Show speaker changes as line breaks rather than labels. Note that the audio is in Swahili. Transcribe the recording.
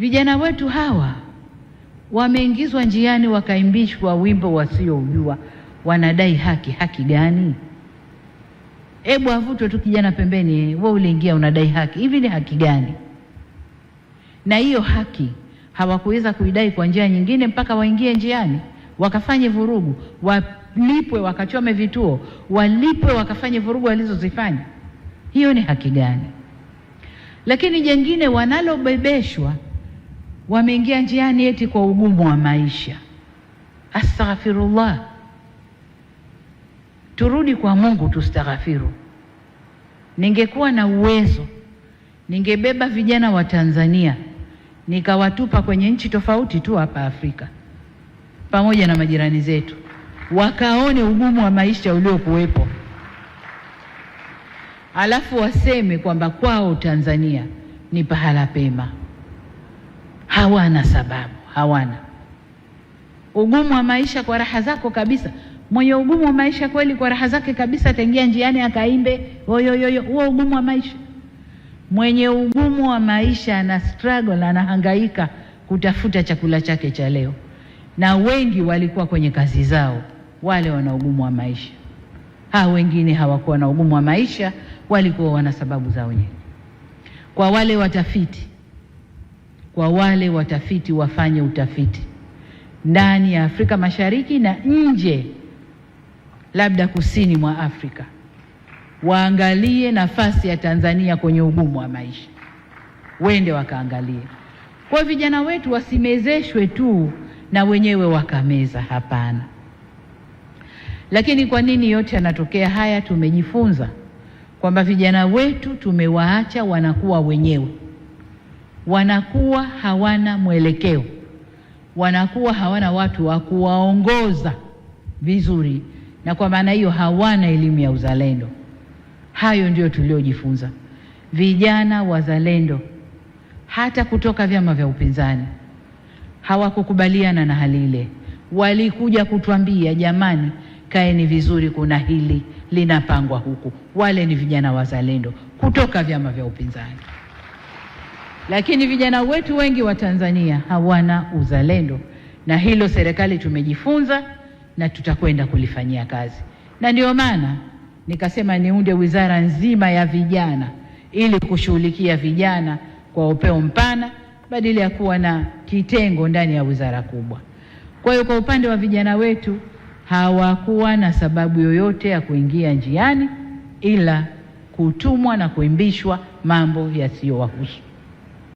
Vijana wetu hawa wameingizwa njiani wakaimbishwa wimbo wasioujua, wanadai haki. Haki gani? Hebu avutwe tu kijana pembeni, wewe uliingia unadai haki. Hivi ni haki gani? Na hiyo haki hawakuweza kuidai kwa njia nyingine mpaka waingie njiani, wakafanye vurugu, walipwe, wakachome vituo, walipwe, wakafanye vurugu walizozifanya. Hiyo ni haki gani? Lakini jengine wanalobebeshwa, wameingia njiani eti kwa ugumu wa maisha. Astaghfirullah. Turudi kwa Mungu tustaghfiru. Ningekuwa na uwezo, ningebeba vijana wa Tanzania nikawatupa kwenye nchi tofauti tu hapa Afrika pamoja na majirani zetu, wakaone ugumu wa maisha uliokuwepo, alafu waseme kwamba kwao Tanzania ni pahala pema. Hawana sababu, hawana. Ugumu wa maisha kwa raha zako kabisa. Mwenye ugumu wa maisha kweli kwa raha zake kabisa ataingia njiani akaimbe oyoyoyo, huo ugumu wa maisha. Mwenye ugumu wa maisha ana struggle, anahangaika kutafuta chakula chake cha leo, na wengi walikuwa kwenye kazi zao, wale wana ugumu wa maisha. Wengine hawakuwa na ugumu wa maisha, walikuwa wana sababu zao wenyewe. Kwa wale watafiti wafanye utafiti ndani ya Afrika Mashariki na nje, labda kusini mwa Afrika, waangalie nafasi ya Tanzania kwenye ugumu wa maisha, wende wakaangalie. Kwa vijana wetu wasimezeshwe tu na wenyewe wakameza, hapana. Lakini kwa nini yote yanatokea haya? Tumejifunza kwamba vijana wetu tumewaacha wanakuwa wenyewe, wanakuwa hawana mwelekeo, wanakuwa hawana watu wa kuwaongoza vizuri, na kwa maana hiyo hawana elimu ya uzalendo. Hayo ndio tuliojifunza. Vijana wazalendo hata kutoka vyama vya upinzani hawakukubaliana na hali ile. Walikuja kutuambia, jamani, kaeni vizuri, kuna hili linapangwa huku. Wale ni vijana wazalendo kutoka vyama vya upinzani. Lakini vijana wetu wengi wa Tanzania hawana uzalendo, na hilo serikali tumejifunza na tutakwenda kulifanyia kazi. Na ndio maana nikasema niunde wizara nzima ya vijana ili kushughulikia vijana kwa upeo mpana badala ya kuwa na kitengo ndani ya wizara kubwa. Kwa hiyo kwa upande wa vijana wetu hawakuwa na sababu yoyote ya kuingia njiani ila kutumwa na kuimbishwa mambo yasiyowahusu.